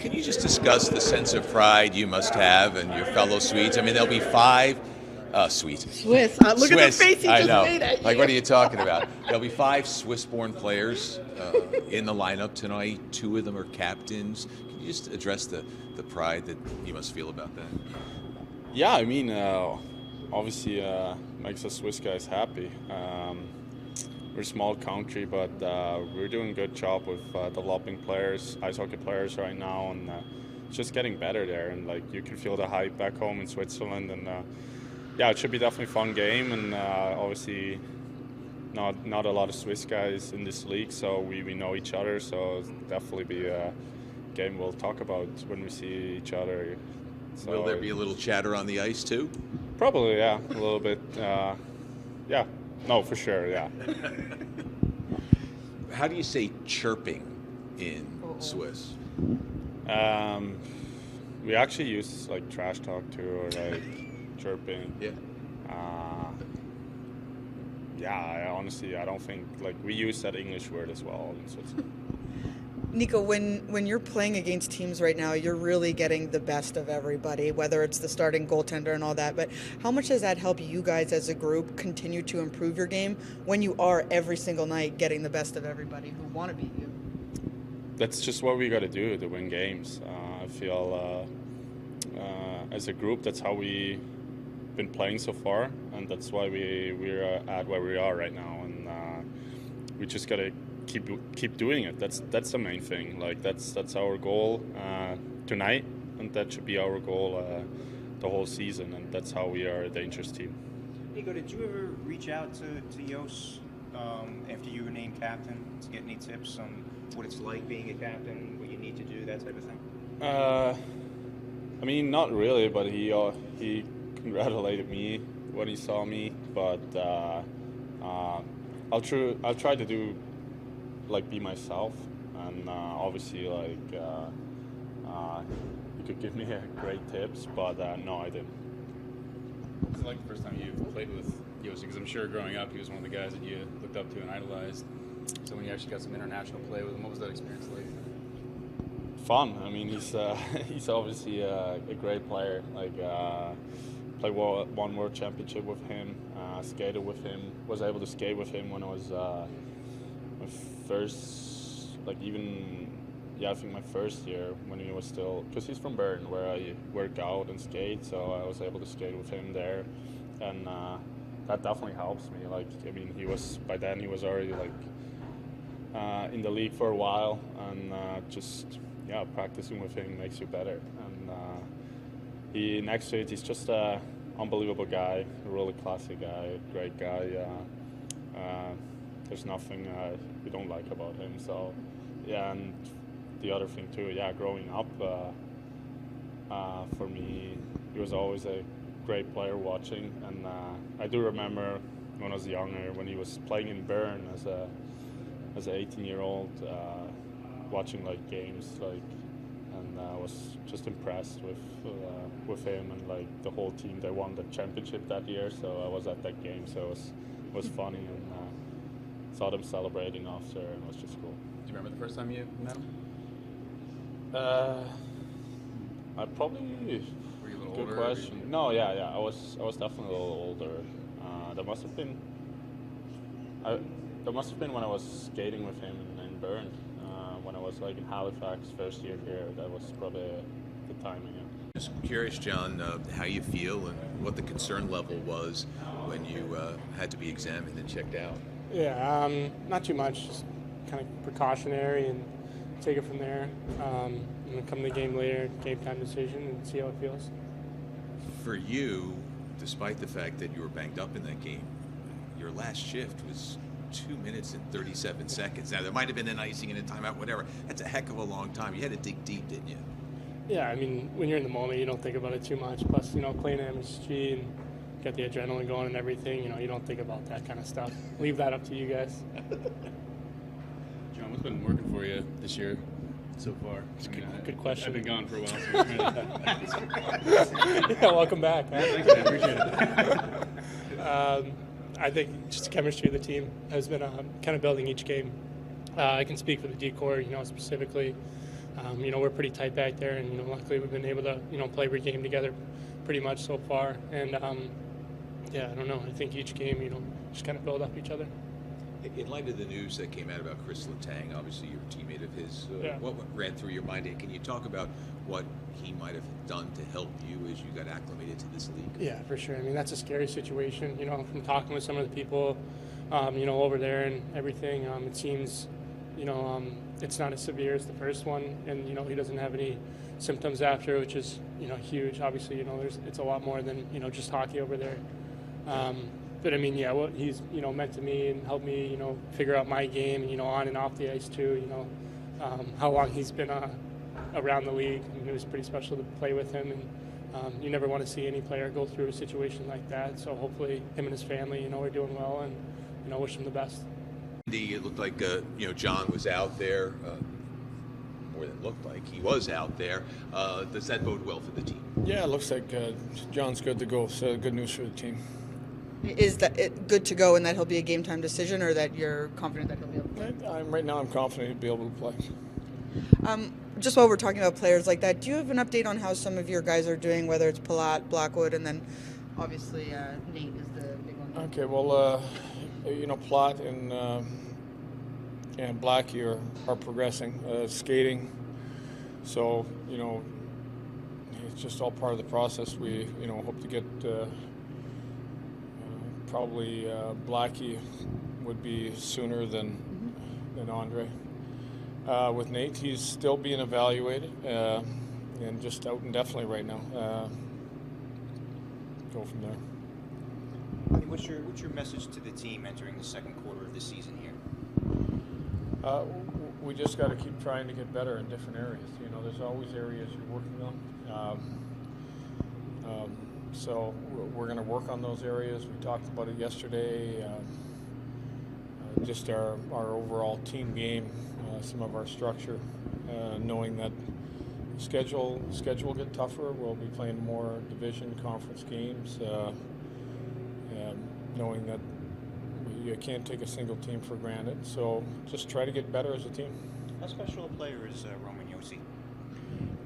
can you just discuss the sense of pride you must have and your fellow Swedes? I mean, there'll be 5 Swedes. Swiss. Look at the face he just made at you. Like, what are you talking about? There'll be 5 Swiss-born players in the lineup tonight. 2 of them are captains. Can you just address the pride that you must feel about that? Yeah, I mean, obviously makes us Swiss guys happy. We're a small country, but we're doing a good job with developing players, ice hockey players right now, and it's just getting better there. And like you can feel the hype back home in Switzerland, and yeah, it should be definitely a fun game. And obviously, not a lot of Swiss guys in this league, so we know each other. So it'll definitely be a game we'll talk about when we see each other. So, will there be a little chatter on the ice too? Probably, yeah, a little bit. Yeah, no, for sure, yeah. How do you say chirping in Swiss? We actually use like trash talk too, or like chirping. Yeah. Yeah, honestly, I don't think, like, we use that English word as well in Switzerland. Nico, when you're playing against teams right now, you're really getting the best of everybody, whether it's the starting goaltender and all that. But how much does that help you guys as a group continue to improve your game when you are every single night getting the best of everybody who want to beat you? That's just what we got to do to win games. I feel as a group, that's how we've been playing so far, and that's why we're at where we are right now. And we just got to keep doing it. That's the main thing. Like that's our goal tonight, and that should be our goal the whole season. And that's how we are a dangerous team. Nico, did you ever reach out to Jos after you were named captain to get any tips on what it's like being a captain, what you need to do, that type of thing? I mean, not really, but he congratulated me when he saw me. But I'll try to do, like, be myself, and obviously, like, you could give me great tips, but no, I didn't. What was it like the first time you played with Yossi? Because I'm sure growing up he was one of the guys that you looked up to and idolized. So when you actually got some international play with him, what was that experience like? Fun. I mean, he's obviously a great player. Like, played one World Championship with him, skated with him, was able to skate with him when I was my first, like, even, yeah, I think my first year when he was still, because he's from Bern, where I work out and skate, so I was able to skate with him there, and that definitely helps me. Like, I mean, by then he was already, like, in the league for a while, and just, yeah, practicing with him makes you better. And next to it, he's just an unbelievable guy, a really classy guy, great guy. There's nothing we don't like about him. So, yeah, and the other thing too, yeah, growing up, for me, he was always a great player watching. And I do remember when I was younger, when he was playing in Bern as an 18-year-old, watching, like, games, like, and I was just impressed with him and, like, the whole team. They won the championship that year, so I was at that game, so it was funny, and saw them celebrating after, and it was just cool. Do you remember the first time you met him? I probably. Were you a little good older? question. No, yeah, I was definitely a little older. That must have been. That must have been when I was skating with him in Bern. When I was, like, in Halifax first year here. That was probably the timing. Yeah. Just curious, John, how you feel and what the concern level was when you had to be examined and checked out. Yeah, not too much, just kind of precautionary and take it from there. I'm going to come to the game later, game time decision, and see how it feels. For you, despite the fact that you were banged up in that game, your last shift was 2 minutes and 37 seconds. Now, there might have been an icing and a timeout, whatever. That's a heck of a long time. You had to dig deep, didn't you? Yeah, I mean, when you're in the moment, you don't think about it too much. Plus, playing MSG and get the adrenaline going and everything, you don't think about that kind of stuff. Leave that up to you guys. John, what's been working for you this year so far? Good question. I've been gone for a while. So yeah, welcome back. Yeah, thanks, man. Appreciate it. I think just the chemistry of the team has been kind of building each game. I can speak for the D-Corps, specifically. We're pretty tight back there, and luckily we've been able to play every game together pretty much so far. And yeah, I don't know. I think each game just kind of build up each other. In light of the news that came out about Chris Letang, obviously you're a teammate of his, Yeah. what ran through your mind? Can you talk about what he might have done to help you as you got acclimated to this league? Yeah, for sure. I mean, that's a scary situation. From talking with some of the people, over there and everything, it seems, it's not as severe as the first one, and he doesn't have any symptoms after, which is huge. Obviously, it's a lot more than just hockey over there. But I mean, yeah, what he's meant to me and helped me figure out my game, on and off the ice too. How long he's been around the league. I mean, it was pretty special to play with him, and you never want to see any player go through a situation like that. So hopefully, him and his family, are doing well, and wish him the best. It looked like John was out there. More than looked like, he was out there. Does that bode well for the team? Yeah, it looks like John's good to go. So good news for the team. Is that good to go and that he'll be a game time decision, or that you're confident that he'll be able to play? Right now I'm confident he'll be able to play. Just while we're talking about players like that, do you have an update on how some of your guys are doing, whether it's Palat, Blackwood, and then obviously Nate is the big one? Okay, well, Platt and Blackie are progressing, skating. So, it's just all part of the process. We, hope to get probably Blackie would be sooner than Andre. With Nate, he's still being evaluated and just out indefinitely right now. Go from there. What's your message to the team entering the second quarter of the season here? We just got to keep trying to get better in different areas. There's always areas you're working on. So we're going to work on those areas. We talked about it yesterday. Just our overall team game, some of our structure, knowing that schedule will get tougher. We'll be playing more division conference games. Knowing that you can't take a single team for granted. So just try to get better as a team. How special a player is Roman Josi?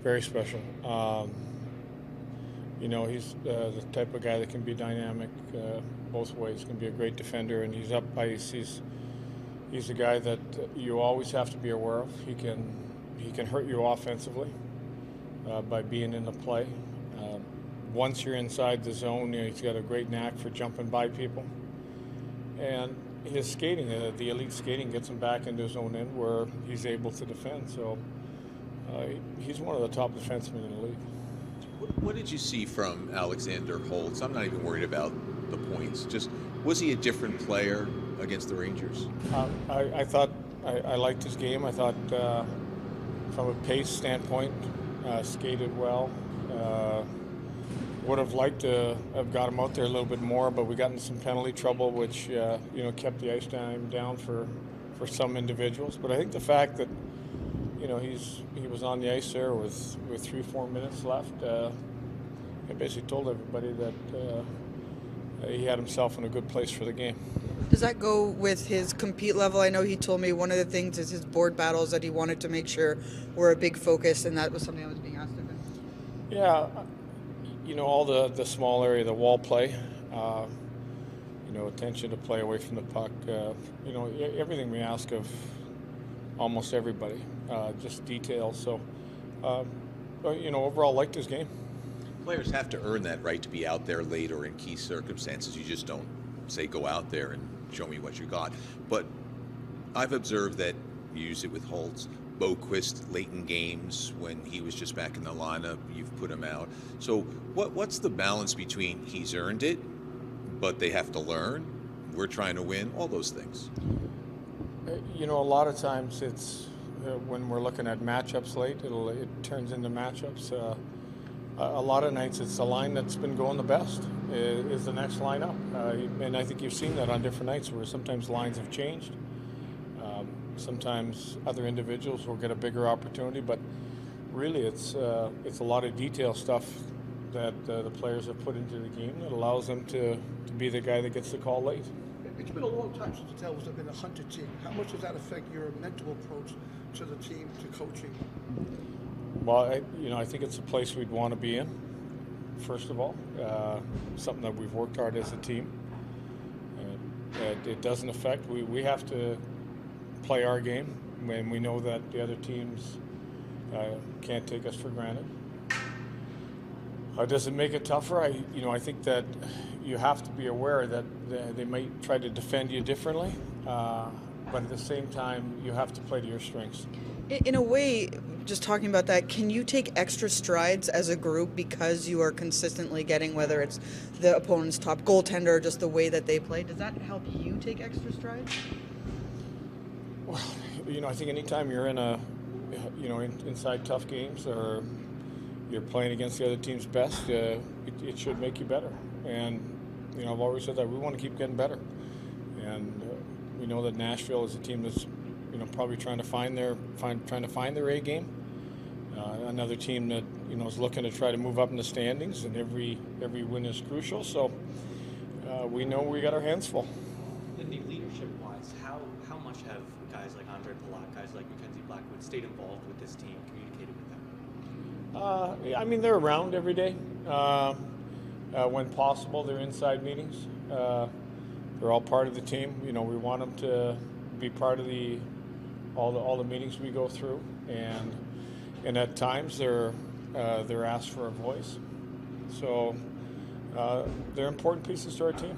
Very special. He's the type of guy that can be dynamic both ways. Can be a great defender, and he's up ice. He's a guy that you always have to be aware of. He can hurt you offensively by being in the play. Once you're inside the zone, he's got a great knack for jumping by people. And his skating, the elite skating, gets him back into his own end where he's able to defend. So he's one of the top defensemen in the league. What did you see from Alexander Holtz? I'm not even worried about the points. Just, was he a different player against the Rangers? I thought I liked his game. I thought from a pace standpoint, skated well. Would have liked to have got him out there a little bit more, but we got into some penalty trouble, which kept the ice time down for some individuals. But I think the fact that he was on the ice there with 3-4 minutes left, I basically told everybody that he had himself in a good place for the game. Does that go with his compete level? I know he told me one of the things is his board battles that he wanted to make sure were a big focus, and that was something that was being asked of him. Yeah. All the small area, the wall play, attention to play away from the puck, everything we ask of almost everybody, just details. So, overall liked his game. Players have to earn that right to be out there late or in key circumstances. You just don't say go out there and show me what you got. But I've observed that you use it with Holtz. Boquist late in games when he was just back in the lineup, you've put him out. So what's the balance between he's earned it, but they have to learn, we're trying to win, all those things? A lot of times it's when we're looking at matchups late, it turns into matchups. A lot of nights it's the line that's been going the best is the next line up. And I think you've seen that on different nights where sometimes lines have changed. Sometimes other individuals will get a bigger opportunity, but really it's a lot of detail stuff that the players have put into the game that allows them to be the guy that gets the call late. It's been a long time since the Devils have been a hunted team. How much does that affect your mental approach to the team, to coaching? Well, I think it's a place we'd want to be in, first of all. Something that we've worked hard as a team. It doesn't affect. We have to play our game when we know that the other teams can't take us for granted. Does it make it tougher? I think that you have to be aware that they might try to defend you differently, but at the same time, you have to play to your strengths. In a way, just talking about that, can you take extra strides as a group because you are consistently getting, whether it's the opponent's top goaltender or just the way that they play? Does that help you take extra strides? Well, I think anytime you're in inside tough games or you're playing against the other team's best, it should make you better. And I've always said that we want to keep getting better. And we know that Nashville is a team that's probably trying to find their A game. Another team that is looking to try to move up in the standings, and every win is crucial. So we know we got our hands full. Lindy, leadership-wise, how much have guys like Andre Palat, guys like Mackenzie Blackwood stayed involved with this team, communicated with them? They're around every day. When possible, they're inside meetings. They're all part of the team. We want them to be part of all the meetings we go through, and at times they're asked for a voice. So they're important pieces to our team.